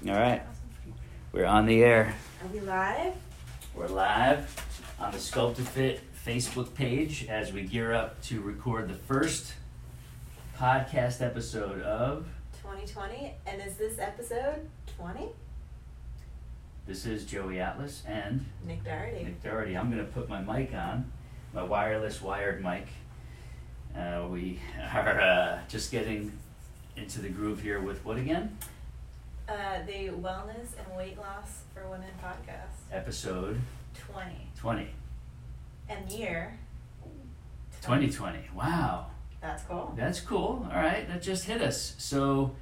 All right. We're on the air. Are we live? We're live on the SCULPTAFIT Facebook page as we gear up to record the first podcast episode of 2020. And is this episode 20? This is Joey Atlas and Nick Doherty. I'm going to put my mic on, my wireless wired mic. We are just getting into the groove here with what again? The Wellness and Weight Loss for Women podcast. Episode 20. And year 2020. Wow. That's cool. That's cool. All right, that just hit us. So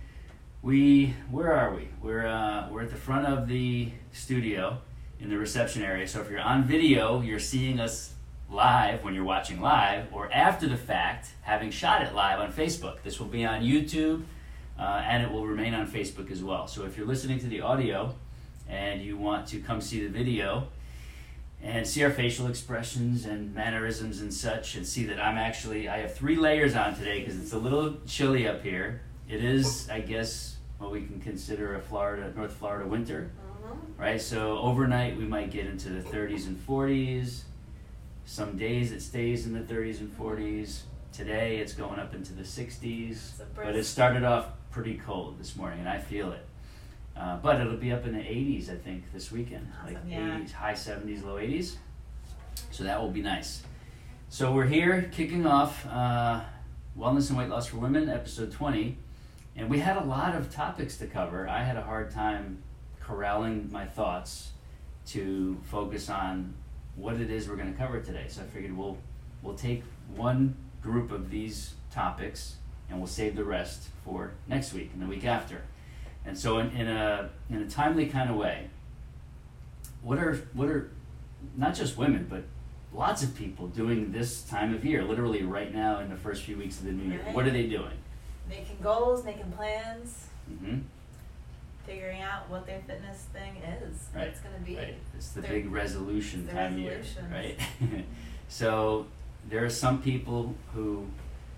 where are we? We're at the front of the studio in the reception area. So if you're on video, you're seeing us live when you're watching live, or after the fact, having shot it live on Facebook. This will be on YouTube, and it will remain on Facebook as well. So if you're listening to the audio and you want to come see the video and see our facial expressions and mannerisms and such, and see that I have 3 layers on today because it's a little chilly up here. It is, I guess, what we can consider a North Florida winter, right? So overnight we might get into the 30s and 40s. Some days it stays in the 30s and 40s. Today it's going up into the 60s, but it started off pretty cold this morning, and I feel it. But it'll be up in the 80s, I think, this weekend. Awesome, like yeah. 80s, high 70s, low 80s. So that will be nice. So we're here kicking off Wellness and Weight Loss for Women, episode 20. And we had a lot of topics to cover. I had a hard time corralling my thoughts to focus on what it is we're going to cover today. So I figured we'll take one group of these topics and we'll save the rest for next week and the week after. And so in a timely kind of way, what are not just women, but lots of people doing this time of year, literally right now in the first few weeks of the new year? Right. What are they doing? Making goals, making plans, Mm-hmm. figuring out what their fitness thing is. Right. What it's going to be. Right. It's the Their- big resolution the time of year, resolutions. right? So there are some people who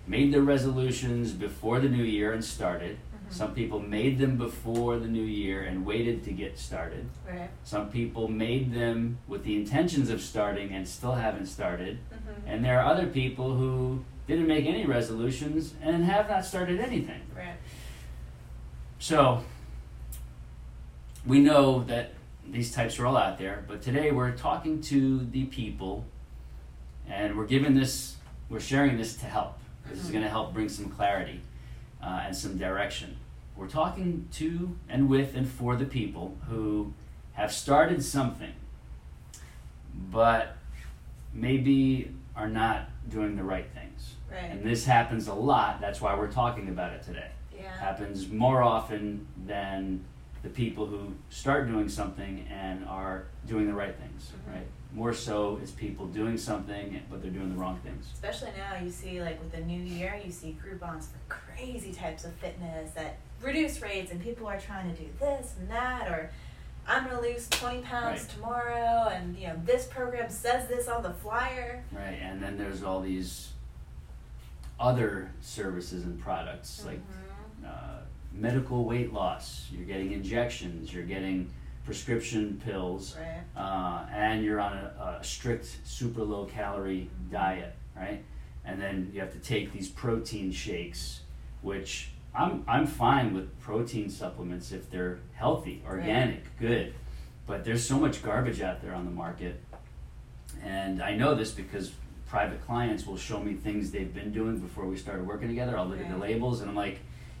made their resolutions before the new year and started. Mhm. Some people made them before the new year and waited to get started. Right. Some people made them with the intentions of starting and still haven't started. Mm-hmm. And there are other people who didn't make any resolutions and have not started anything. Right. So we know that these types are all out there, but today we're talking to the people, and we're sharing this to help. This is going to help bring some clarity and some direction. We're talking to and with and for the people who have started something, but maybe are not doing the right things. Right. And this happens a lot. That's why we're talking about it today. Yeah. Happens more often than the people who start doing something and are doing the right things, Mhm. right? More so it's people doing something, but they're doing the wrong things. Especially now, you see, like, with the new year, you see Groupons for crazy types of fitness at reduced rates, and people are trying to do this and that, or I'm going to lose 20 pounds Right. tomorrow, and, you know, this program says this on the flyer. Right, and then there's all these other services and products, like medical weight loss. You're getting injections, you're getting prescription pills, Right. and you're on a strict super low calorie diet, right? And then you have to take these protein shakes, which I'm fine with protein supplements if they're healthy, organic, good. But there's so much garbage out there on the market. And I know this because private clients will show me things they've been doing before we started working together. I'll look at the Right. labels and I'm like,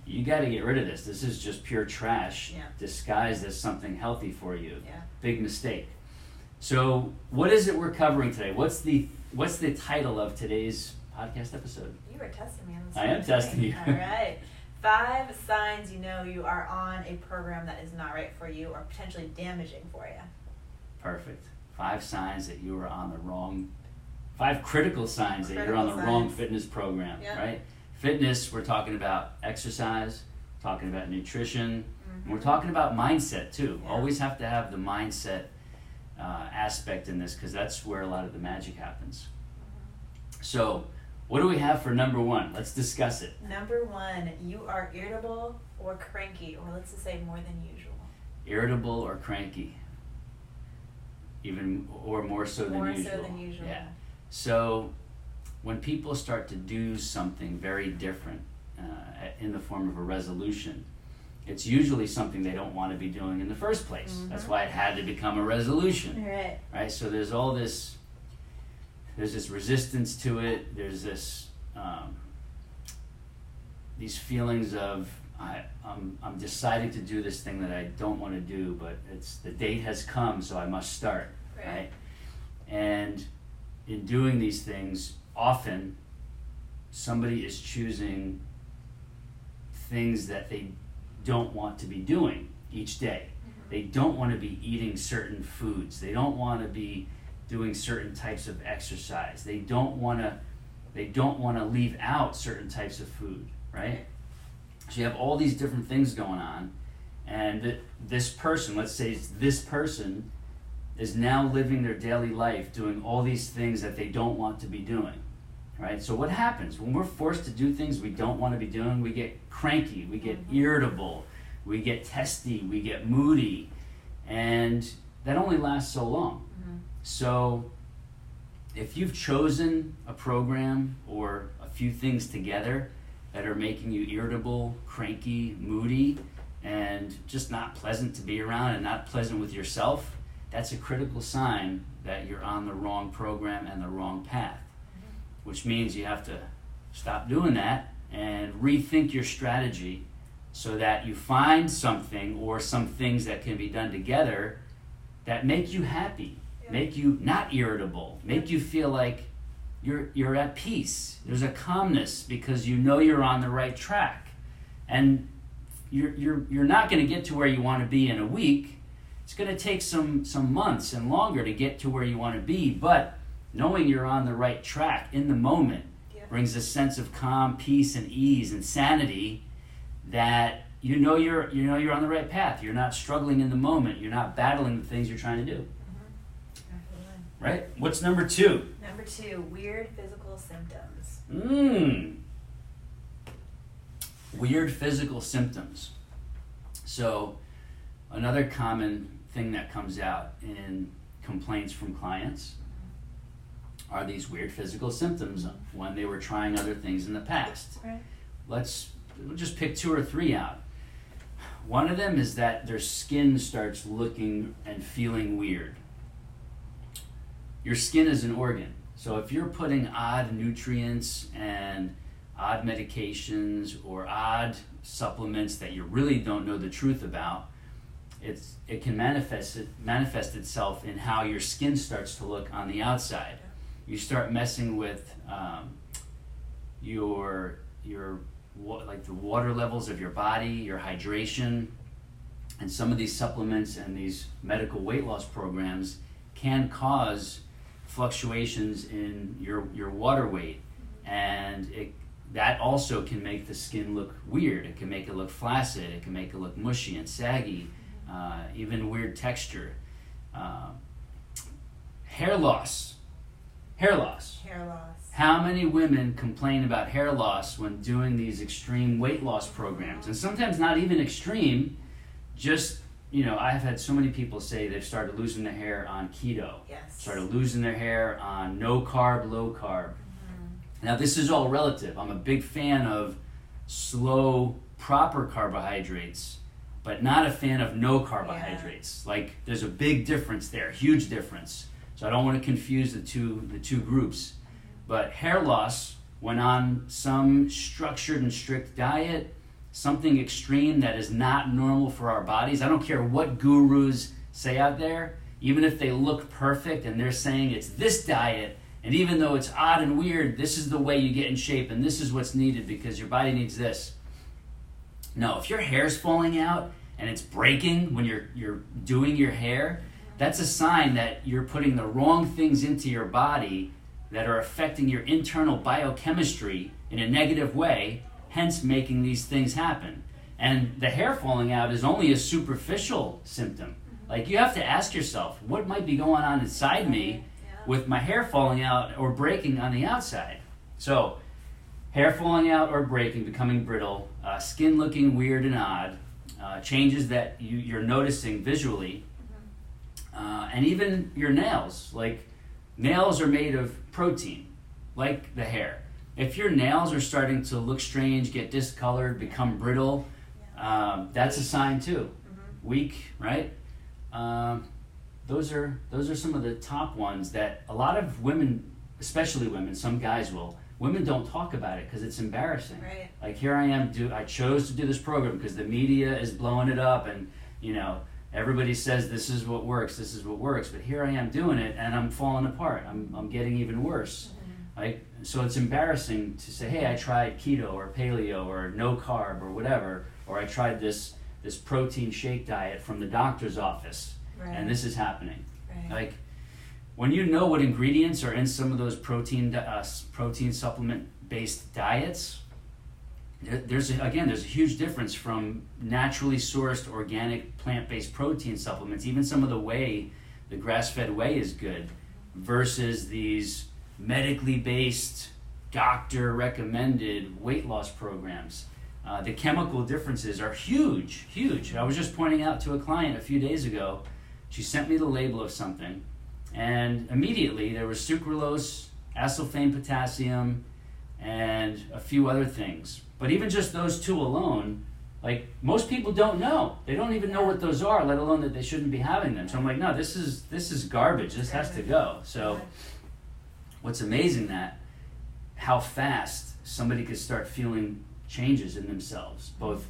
you got to get rid of this. This is just pure trash Yeah. disguised as something healthy for you. Yeah. Big mistake. So what is it we're covering today? What's the title of today's podcast episode? You were testing me on this. I am testing you. All right. 5 signs you know you are on a program that is not right for you or potentially damaging for you. Perfect. 5 signs that you are on the wrong, 5 critical signs that you're on the Critical wrong signs. fitness program, Yeah. right? Fitness, we're talking about exercise, talking about nutrition, and we're Mhm. talking about mindset too. Yeah. Always have to have the mindset aspect in this because that's where a lot of the magic happens. So what do we have for number 1? Let's discuss it. Number 1, you are irritable or cranky, or let's just say more than usual. Irritable or cranky? Even or more so than usual. More so than usual. Yeah. So when people start to do something very different in the form of a resolution, it's usually something they don't want to be doing in the first place. Mm-hmm. That's why it had to become a resolution. Right. Right? So there's all this, there's this resistance to it. There's this, these feelings of, I'm deciding to do this thing that I don't want to do, but it's the date has come, so I must start. Right? And in doing these things, often somebody is choosing things that they don't want to be doing each day. Mm-hmm. They don't want to be eating certain foods. They don't want to be doing certain types of exercise. They don't want to leave out certain types of food, right? So you have all these different things going on, and this person, let's say it's this person, is now living their daily life doing all these things that they don't want to be doing, right? So what happens when we're forced to do things we don't want to be doing? We get cranky, we get irritable, we get testy, we get moody, and that only lasts so long. Mm-hmm. So if you've chosen a program or a few things together that are making you irritable, cranky, moody, and just not pleasant to be around and not pleasant with yourself, that's a critical sign that you're on the wrong program and the wrong path, which means you have to stop doing that and rethink your strategy so that you find something or some things that can be done together that make you happy, make you not irritable, make you feel like you're at peace. There's a calmness because you know you're on the right track. And you're not going to get to where you want to be in a week. It's going to take some months and longer to get to where you want to be, but knowing you're on the right track in the moment brings a sense of calm, peace, and ease and sanity that you know you're on the right path. You're not struggling in the moment. You're not battling the things you're trying to do. Right? What's number 2? Number 2, weird physical symptoms. Weird physical symptoms. So another common thing that comes out in complaints from clients are these weird physical symptoms when they were trying other things in the past. Right. We'll just pick 2 or 3 out. One of them is that their skin starts looking and feeling weird. Your skin is an organ. So if you're putting odd nutrients and odd medications or odd supplements that you really don't know the truth about, it can manifest itself in how your skin starts to look on the outside. You start messing with your like the water levels of your body, your hydration, and some of these supplements and these medical weight loss programs can cause fluctuations in your water weight, and that also can make the skin look weird. It can make it look flaccid. It can make it look mushy and saggy, even weird texture. Hair loss. How many women complain about hair loss when doing these extreme weight loss programs? And sometimes not even extreme, just, I've had so many people say they've started losing their hair on keto, started losing their hair on no carb, low carb. Mm-hmm. Now this is all relative. I'm a big fan of slow, proper carbohydrates, but not a fan of no carbohydrates. Yeah. Like there's a big difference there, huge difference. So I don't want to confuse the two groups. But hair loss, when on some structured and strict diet, something extreme that is not normal for our bodies, I don't care what gurus say out there, even if they look perfect and they're saying it's this diet, and even though it's odd and weird, this is the way you get in shape and this is what's needed because your body needs this. No, if your hair's falling out and it's breaking when you're doing your hair, that's a sign that you're putting the wrong things into your body that are affecting your internal biochemistry in a negative way, hence making these things happen. And the hair falling out is only a superficial symptom. Like you have to ask yourself, what might be going on inside me with my hair falling out or breaking on the outside? So, hair falling out or breaking, becoming brittle, skin looking weird and odd, changes that you're noticing visually, and even your nails. Like, nails are made of protein, like the hair. If your nails are starting to look strange, get discolored, become brittle, that's a sign too. Weak, right? Those are some of the top ones that a lot of women, especially women, some guys will. Women don't talk about it because it's embarrassing. Right. Like, here I am, I chose to do this program because the media is blowing it up, and everybody says this is what works, but here I am doing it, and I'm falling apart. I'm getting even worse. Like, so it's embarrassing to say, hey, I tried keto or paleo or no carb or whatever, or I tried this protein shake diet from the doctor's office, and this is happening. Like, when you know what ingredients are in some of those protein supplement based diets, there's a huge difference from naturally sourced organic plant-based protein supplements, even some of the whey, the grass-fed whey is good, versus these medically based, doctor recommended weight loss programs. The chemical differences are huge. I was just pointing out to a client a few days ago, she sent me the label of something, and immediately there was sucralose, acesulfame potassium, and a few other things. But even just those two alone, like, most people don't know. They don't even know what those are, let alone that they shouldn't be having them. So I'm like, no, this is garbage. This has to go. So what's amazing how fast somebody could start feeling changes in themselves, both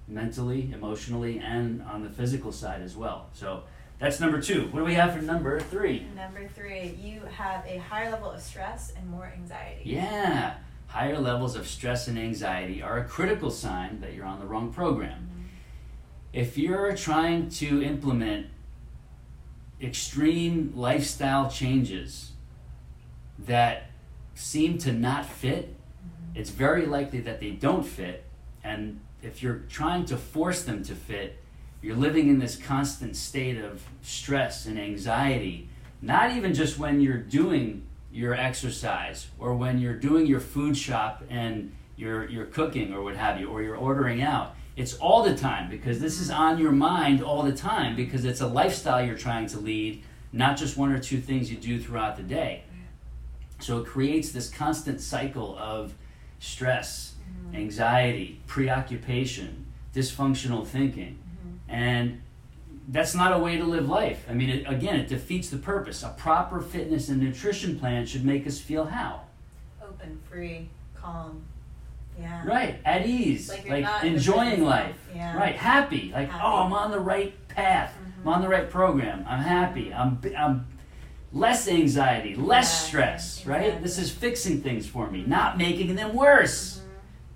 mentally, emotionally, and on the physical side as well. So that's number 2. What do we have for number 3? Number 3, you have a higher level of stress and more anxiety. Yeah. Higher levels of stress and anxiety are a critical sign that you're on the wrong program. If you're trying to implement extreme lifestyle changes that seem to not fit, it's very likely that they don't fit. And if you're trying to force them to fit, you're living in this constant state of stress and anxiety, not even just when you're doing your exercise or when you're doing your food shop and you're cooking or what have you, or you're ordering out. It's all the time, because this is on your mind all the time, because it's a lifestyle you're trying to lead, not just 1 or 2 things you do throughout the day. So it creates this constant cycle of stress, anxiety, preoccupation, dysfunctional thinking. And that's not a way to live life. I mean, it defeats the purpose. A proper fitness and nutrition plan should make us feel how? Open, free, calm. Yeah. Right, at ease, like enjoying life. Yeah. Right, happy. Like, oh, I'm on the right path. I'm on the right program. I'm happy. I'm less anxiety, less stress, right? Exactly. This is fixing things for me, not making them worse.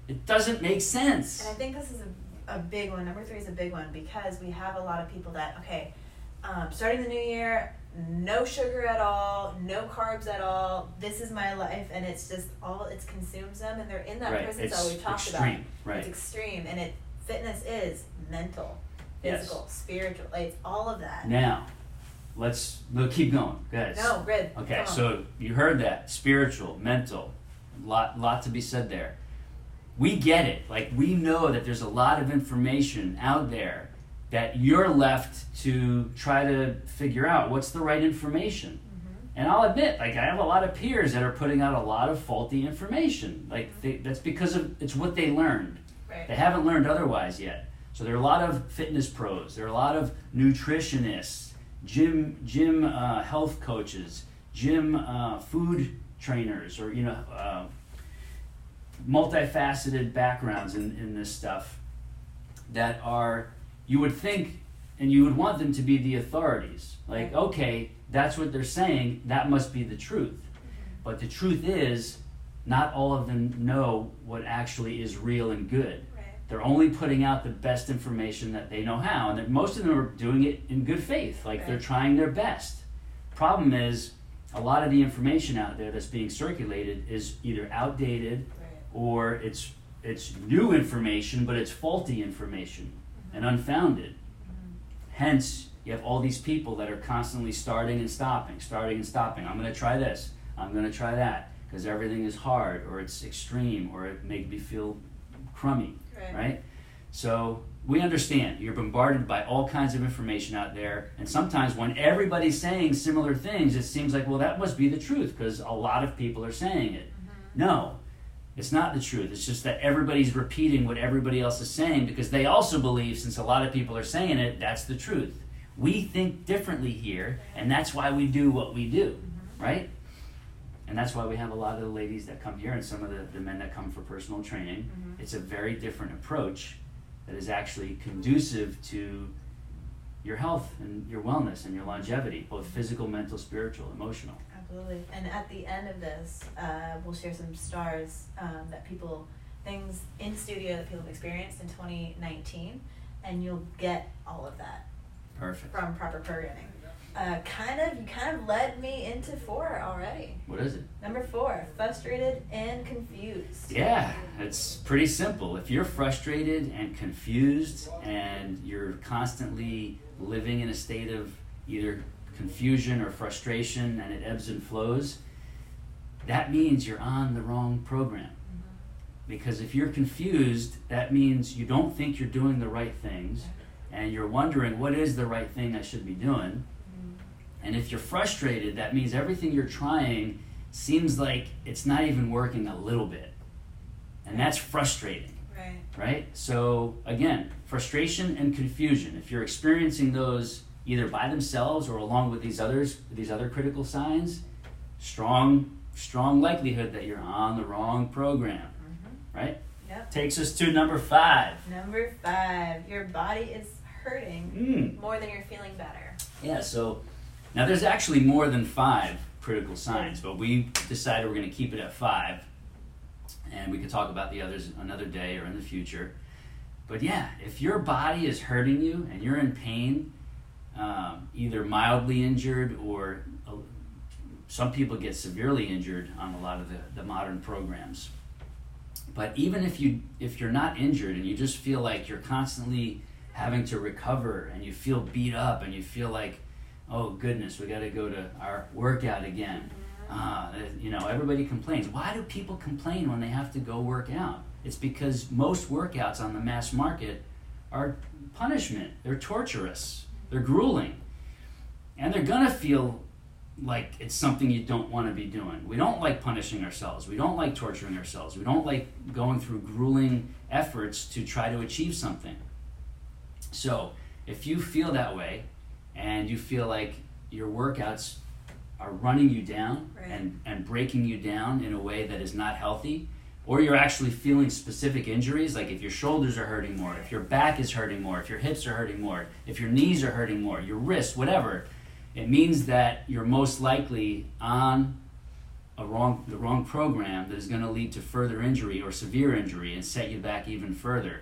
It doesn't make sense. And I think this is a big one. Number 3 is a big one, because we have a lot of people that, starting the new year, no sugar at all, no carbs at all, this is my life, and it's just it consumes them, and they're in that prison cell we talked about. Right. It's extreme, and fitness is mental, physical, spiritual, it's all of that. Now, we'll keep going, guys. No, good. Okay, so you heard that. Spiritual, mental, lot to be said there. We get it. Like, we know that there's a lot of information out there that you're left to try to figure out what's the right information. And I'll admit, like, I have a lot of peers that are putting out a lot of faulty information. Like, that's because it's what they learned. Right. They haven't learned otherwise yet. So there are a lot of fitness pros. There are a lot of nutritionists, gym health coaches, gym food trainers, or multifaceted backgrounds in this stuff that are, you would think, and you would want them to be the authorities. Like, okay, that's what they're saying, that must be the truth. But the truth is, not all of them know what actually is real and good. They're only putting out the best information that they know how, and that most of them are doing it in good faith, like they're trying their best. Problem is, a lot of the information out there that's being circulated is either outdated, or it's new information, but it's faulty information and unfounded. Hence, you have all these people that are constantly starting and stopping. I'm going to try this. I'm going to try that, because everything is hard, or it's extreme, or it makes me feel crummy, right? So we understand you're bombarded by all kinds of information out there, and sometimes when everybody's saying similar things, it seems like, well, that must be the truth because a lot of people are saying it. No, it's not the truth. It's just that everybody's repeating what everybody else is saying because they also believe, since a lot of people are saying it, that's the truth. We think differently here, and that's why we do what we do, right? And that's why we have a lot of the ladies that come here and some of the men that come for personal training. It's a very different approach that is actually conducive to your health and your wellness and your longevity, both physical, mental, spiritual, emotional. Absolutely. And at the end of this, we'll share some stars things in studio that people have experienced in 2019, and you'll get all of that. Perfect. From proper programming. You kind of led me into 4 already. What is it? Number 4, frustrated and confused. Yeah, it's pretty simple. If you're frustrated and confused and you're constantly living in a state of either confusion or frustration and it ebbs and flows, that means you're on the wrong program. Because if you're confused, that means you don't think you're doing the right things and you're wondering, what is the right thing I should be doing? And if you're frustrated, that means everything you're trying seems like it's not even working a little bit. And that's frustrating. Right? So again, frustration and confusion. If you're experiencing those either by themselves or along with these other critical signs, strong likelihood that you're on the wrong program. Right? Yep. Takes us to number 5. Number 5, your body is hurting more than you're feeling better. Yeah, so now there's actually more than 5 critical signs, but we decided we're going to keep it at 5, and we can talk about the others another day or in the future. But yeah, if your body is hurting you and you're in pain, either mildly injured or some people get severely injured on a lot of the modern programs. But even if you're not injured and you just feel like you're constantly having to recover and you feel beat up and you feel like, oh goodness, we got to go to our workout again. Everybody complains. Why do people complain when they have to go work out? It's because most workouts on the mass market are punishment. They're torturous. They're grueling. And they're going to feel like it's something you don't want to be doing. We don't like punishing ourselves. We don't like torturing ourselves. We don't like going through grueling efforts to try to achieve something. So if you feel that way and you feel like your workouts are running you down and breaking you down in a way that is not healthy, or you're actually feeling specific injuries, like if your shoulders are hurting more, if your back is hurting more, if your hips are hurting more, if your knees are hurting more, your wrists, whatever, it means that you're most likely on the wrong program that is going to lead to further injury or severe injury and set you back even further.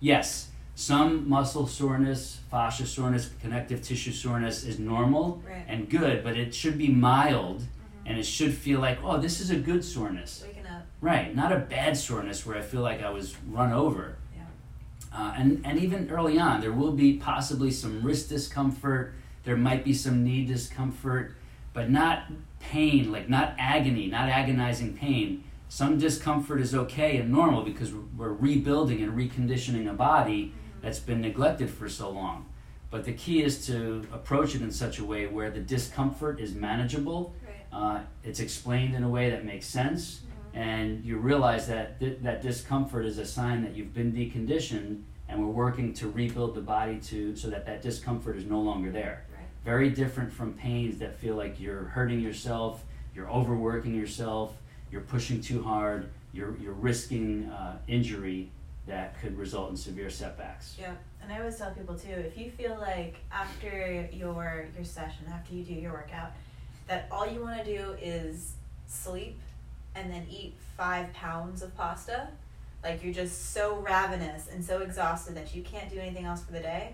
Yes, some muscle soreness, fascia soreness, connective tissue soreness is normal and good, but it should be mild and it should feel like, oh, this is a good soreness. Waking up. Right, not a bad soreness where I feel like I was run over. Yeah. And even early on, there will be possibly some wrist discomfort. There might be some knee discomfort, but not pain, like not agony, not agonizing pain. Some discomfort is okay and normal because we're rebuilding and reconditioning a body that's been neglected for so long. But the key is to approach it in such a way where the discomfort is manageable, it's explained in a way that makes sense, and you realize that that discomfort is a sign that you've been deconditioned and we're working to rebuild the body so that discomfort is no longer there. Very different from pains that feel like you're hurting yourself, you're overworking yourself, you're pushing too hard, you're risking injury that could result in severe setbacks. Yeah, and I always tell people too, if you feel like after your session, after you do your workout, that all you want to do is sleep and then eat 5 pounds of pasta, like you're just so ravenous and so exhausted that you can't do anything else for the day,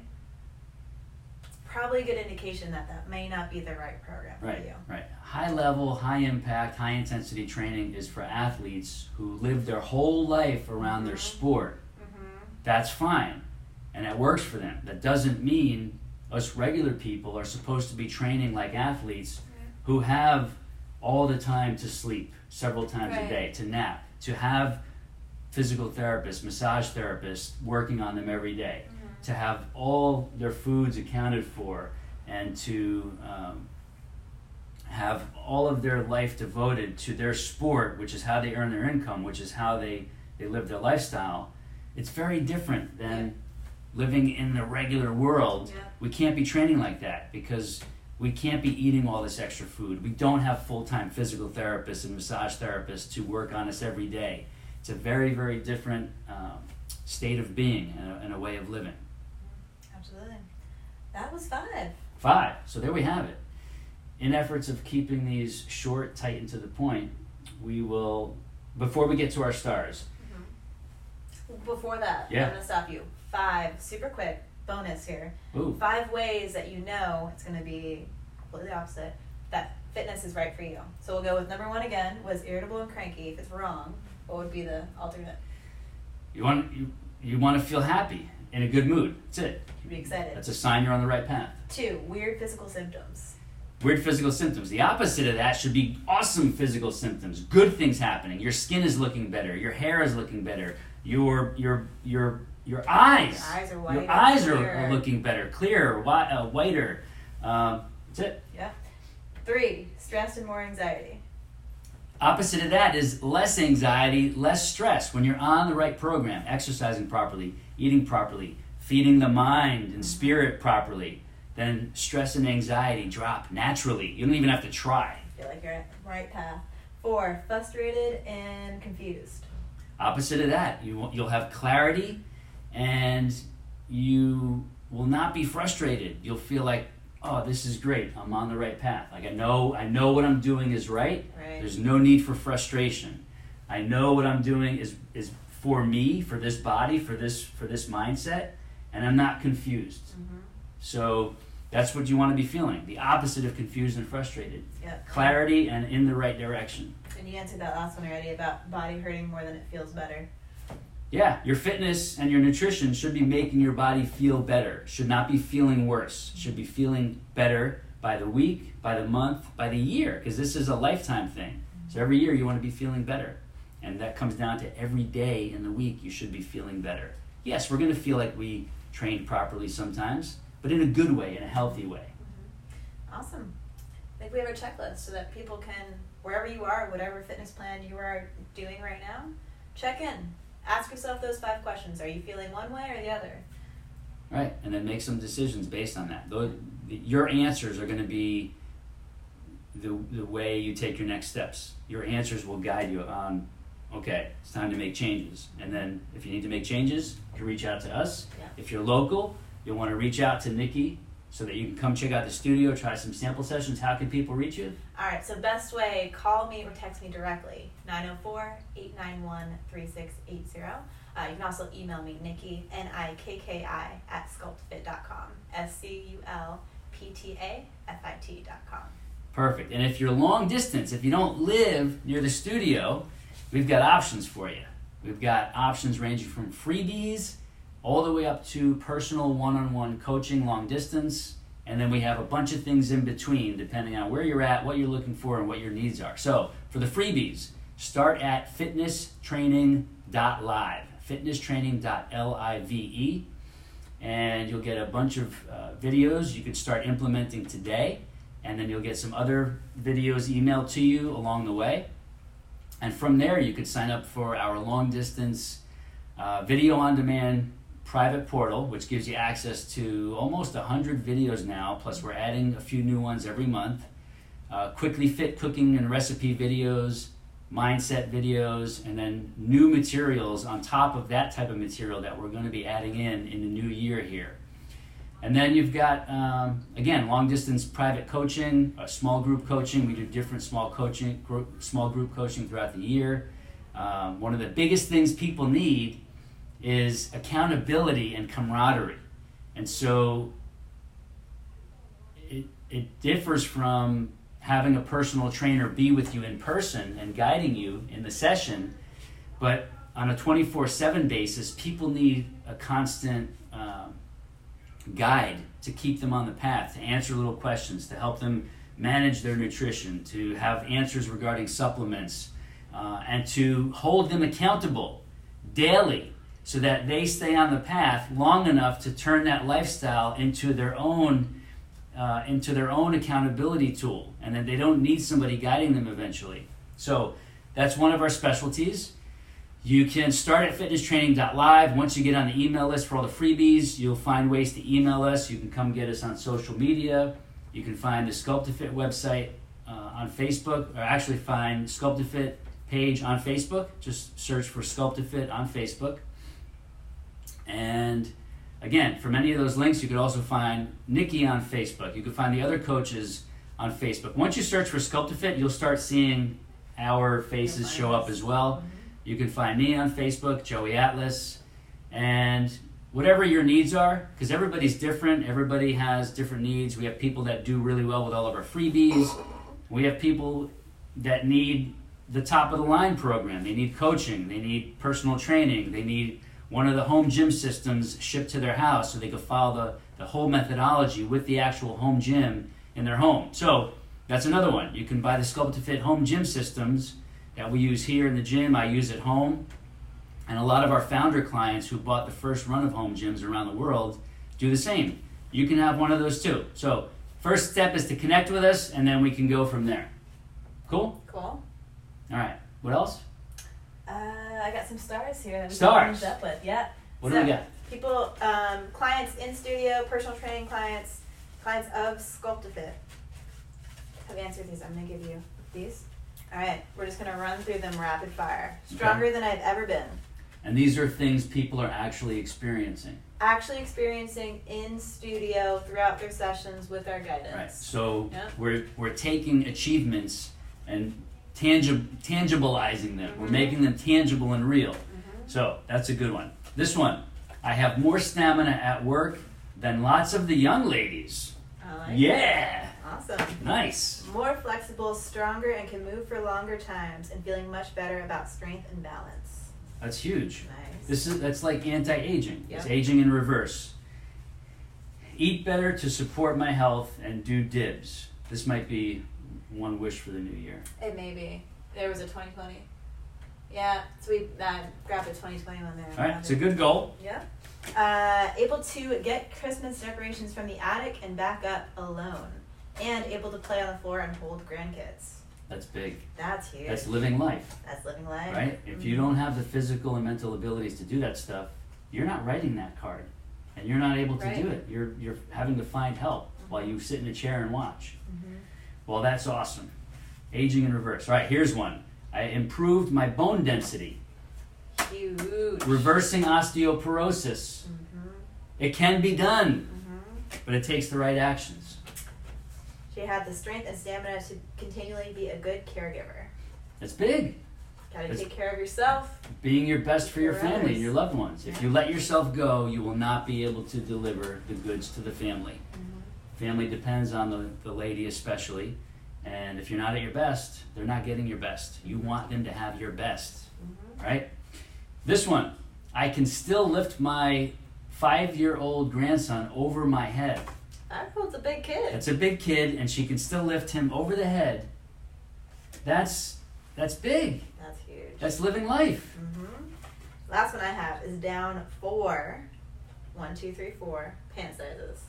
probably a good indication that may not be the right program for you. Right. High level, high impact, high intensity training is for athletes who live their whole life around their sport. That's fine. And it works for them. That doesn't mean us regular people are supposed to be training like athletes who have all the time to sleep several times a day, to nap, to have physical therapists, massage therapists working on them every day. to have all their foods accounted for, and to have all of their life devoted to their sport, which is how they earn their income, which is how they live their lifestyle. It's very different than living in the regular world. We can't be training like that because we can't be eating all this extra food. We don't have full-time physical therapists and massage therapists to work on us every day. It's a very, very different state of being and a way of living. Absolutely. That was 5. 5. So there we have it. In efforts of keeping these short, tight, and to the point, we will, before we get to our stars. Before that, I'm going to stop you. 5, super quick, bonus here. Ooh. 5 ways that you know it's going to be completely opposite, that fitness is right for you. So we'll go with number 1 again, was irritable and cranky. If it's wrong, what would be the alternate? You want to feel happy, in a good mood. That's it. You'd be excited. That's a sign you're on the right path. 2, weird physical symptoms. Weird physical symptoms. The opposite of that should be awesome physical symptoms. Good things happening. Your skin is looking better. Your hair is looking better. Your eyes. Your eyes are white. Your eyes are looking better, clearer, whiter. That's it. Yeah. 3, stress and more anxiety. Opposite of that is less anxiety, less stress. When you're on the right program, exercising properly, eating properly, feeding the mind and spirit properly, then stress and anxiety drop naturally. You don't even have to try. I feel like you're on the right path. 4, frustrated and confused. Opposite of that, you'll have clarity, and you will not be frustrated. You'll feel like, oh, this is great. I'm on the right path. Like I know what I'm doing is right. There's no need for frustration. I know what I'm doing is for me, for this body, for this mindset, and I'm not confused. So that's what you want to be feeling. The opposite of confused and frustrated. Clarity and in the right direction. And you answered that last one already about body hurting more than it feels better. Yeah, your fitness and your nutrition should be making your body feel better. Should not be feeling worse. Should be feeling better by the week, by the month, by the year, because this is a lifetime thing. So every year you want to be feeling better. And that comes down to every day in the week you should be feeling better. Yes, we're going to feel like we trained properly sometimes, but in a good way, in a healthy way. Awesome. I think we have a checklist so that people can, wherever you are, whatever fitness plan you are doing right now, check in. Ask yourself those 5 questions. Are you feeling one way or the other? Right, and then make some decisions based on that. Your answers are going to be the way you take your next steps. Your answers will guide you on, okay, it's time to make changes. And then if you need to make changes, you can reach out to us. If you're local, you'll want to reach out to Nikki so that you can come check out the studio, try some sample sessions. How can people reach you? All right, so best way, call me or text me directly, 904-891-3680. You can also email me, Nikki, Nikki, @SCULPTAFIT.com, SCULPTAFIT.com. Perfect. And if you're long distance, if you don't live near the studio, we've got options for you. We've got options ranging from freebies all the way up to personal one-on-one coaching, long distance, and then we have a bunch of things in between depending on where you're at, what you're looking for, and what your needs are. So for the freebies, start at fitnesstraining.live, fitnesstraining.live, and you'll get a bunch of videos you could start implementing today, and then you'll get some other videos emailed to you along the way. And from there, you could sign up for our long distance video on demand private portal, which gives you access to almost 100 videos now, plus we're adding a few new ones every month. Quickly fit cooking and recipe videos, mindset videos, and then new materials on top of that type of material that we're going to be adding in the new year here. And then you've got, again, long distance private coaching, small group coaching. We do different small group coaching throughout the year. One of the biggest things people need is accountability and camaraderie. And so it differs from having a personal trainer be with you in person and guiding you in the session, but on a 24/7 basis, people need a constant guide to keep them on the path, to answer little questions, to help them manage their nutrition, to have answers regarding supplements, and to hold them accountable daily so that they stay on the path long enough to turn that lifestyle into their own accountability tool, and that they don't need somebody guiding them eventually. So that's one of our specialties. You can start at fitnesstraining.live. Once you get on the email list for all the freebies, you'll find ways to email us. You can come get us on social media. You can find the SCULPTAFIT website on Facebook, or actually find SCULPTAFIT page on Facebook. Just search for SCULPTAFIT on Facebook. And again, from any of those links, you could also find Nikki on Facebook. You can find the other coaches on Facebook. Once you search for SCULPTAFIT, you'll start seeing our faces show up as well. You can find me on Facebook, Joey Atlas, and whatever your needs are, because everybody's different. Everybody has different needs. We have people that do really well with all of our freebies. We have people that need the top of the line program. They need coaching. They need personal training. They need one of the home gym systems shipped to their house so they can follow the whole methodology with the actual home gym in their home. So that's another one. You can buy the SCULPTAFIT home gym systems that we use here in the gym. I use at home. And a lot of our founder clients who bought the first run of home gyms around the world do the same. You can have one of those too. So first step is to connect with us, and then we can go from there. Cool? Cool. All right. What else? I got some stars here that we Stars. can finish up with. Yeah. What do we got? People, clients in studio, personal training clients, clients of SCULPTAFIT have answered these. I'm going to give you these. All right. We're just going to run through them rapid fire. Stronger than I've ever been. And these are things people are actually experiencing. Actually experiencing in studio throughout their sessions with our guidance. Right. So we're taking achievements and tangibilizing them. We're making them tangible and real. So that's a good one. This one, I have more stamina at work than lots of the young ladies. I like Yeah. Awesome. Nice. More flexible, stronger, and can move for longer times, and feeling much better about strength and balance. That's huge. Nice. That's like anti-aging. Yep. It's aging in reverse. Eat better to support my health and do dibs. This might be one wish for the new year. It may be. There was a 2020. Yeah, so we grabbed a 2020 one there. All right, it's a good goal. Yeah. Able to get Christmas decorations from the attic and back up alone. And able to play on the floor and hold grandkids. That's big. That's huge. That's living life. That's living life. Right? If you don't have the physical and mental abilities to do that stuff, you're not writing that card. And you're not able to do it. You're having to find help while you sit in a chair and watch. Well, that's awesome. Aging in reverse. All right, here's one. I improved my bone density. Huge. Reversing osteoporosis. It can be done, but it takes the right actions. She had the strength and stamina to continually be a good caregiver. It's big. Gotta take care of yourself. Being your best for your For family others. and your loved ones. If you let yourself go, you will not be able to deliver the goods to the family. Family depends on the lady especially. And if you're not at your best, they're not getting your best. You want them to have your best, right? This one, I can still lift my 5-year-old grandson over my head. That's a big kid. That's a big kid, and she can still lift him over the head. That's big. That's huge. That's living life. Last one I have is down 4, 1, 2, 3, 4 pant sizes.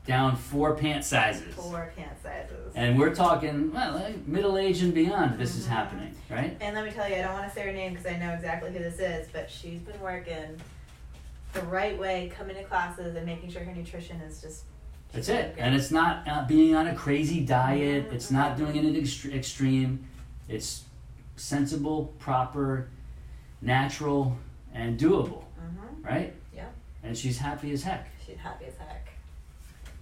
Down 4 pant sizes. 4 pant sizes. And we're talking, well, like middle age and beyond, this is happening, right? And let me tell you, I don't want to say her name because I know exactly who this is, but she's been working the right way, coming to classes and making sure her nutrition is just... That's it. And it's not being on a crazy diet. It's not doing it at extreme. It's sensible, proper, natural, and doable, right? Yeah. And she's happy as heck. She's happy as heck.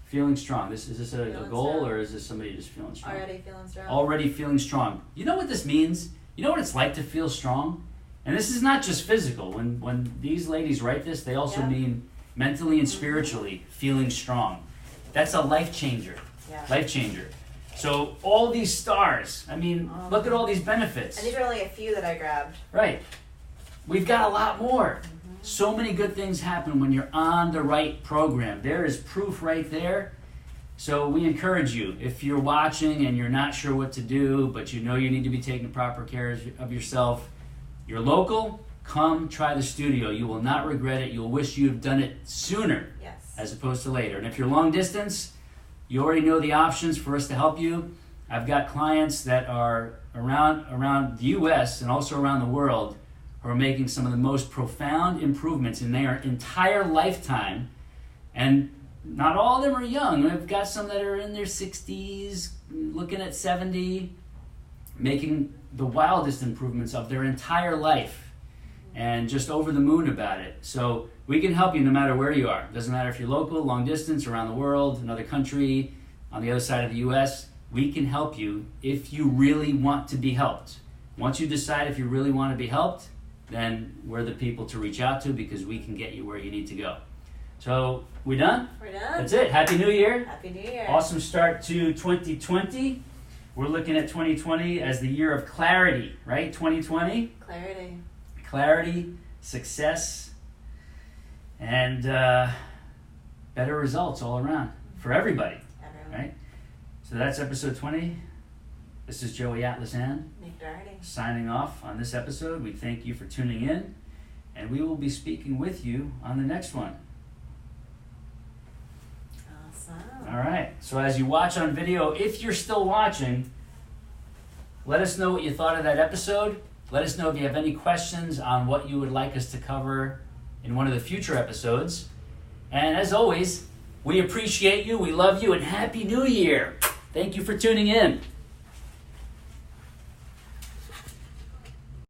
Feeling strong. Is this a Feeling goal, strong. or is this somebody just feeling strong? Already feeling strong. Already feeling strong. You know what this means? You know what it's like to feel strong? And this is not just physical. When these ladies write this, they also mean mentally and spiritually feeling strong. That's a life changer. Yeah. Life changer. So all these stars, I mean, look at all these benefits. And these are only a few that I grabbed. Right. We've got a lot more. So many good things happen when you're on the right program. There is proof right there. So we encourage you, if you're watching and you're not sure what to do, but you know you need to be taking proper care of yourself, you're local, come try the studio. You will not regret it. You'll wish you've done it sooner as opposed to later. And if you're long distance, you already know the options for us to help you. I've got clients that are around the U.S. and also around the world who are making some of the most profound improvements in their entire lifetime. And not all of them are young. I've got some that are in their 60s, looking at 70, making the wildest improvements of their entire life and just over the moon about it. So we can help you no matter where you are. It doesn't matter if you're local, long distance, around the world, another country, on the other side of the U.S. We can help you if you really want to be helped. Once you decide if you really want to be helped, then we're the people to reach out to because we can get you where you need to go. So, we done? We're done. That's it. Happy New Year. Happy New Year. Awesome start to 2020. We're looking at 2020 as the year of clarity, right? 2020? Clarity. Clarity, success, and better results all around for everybody. Everyone. Right? So that's episode 20. This is Joey Atlas and Nick Doherty. Signing off on this episode. We thank you for tuning in, and we will be speaking with you on the next one. Awesome. All right. So as you watch on video, if you're still watching, let us know what you thought of that episode. Let us know if you have any questions on what you would like us to cover in one of the future episodes. And as always, we appreciate you, we love you, and Happy New Year. Thank you for tuning in.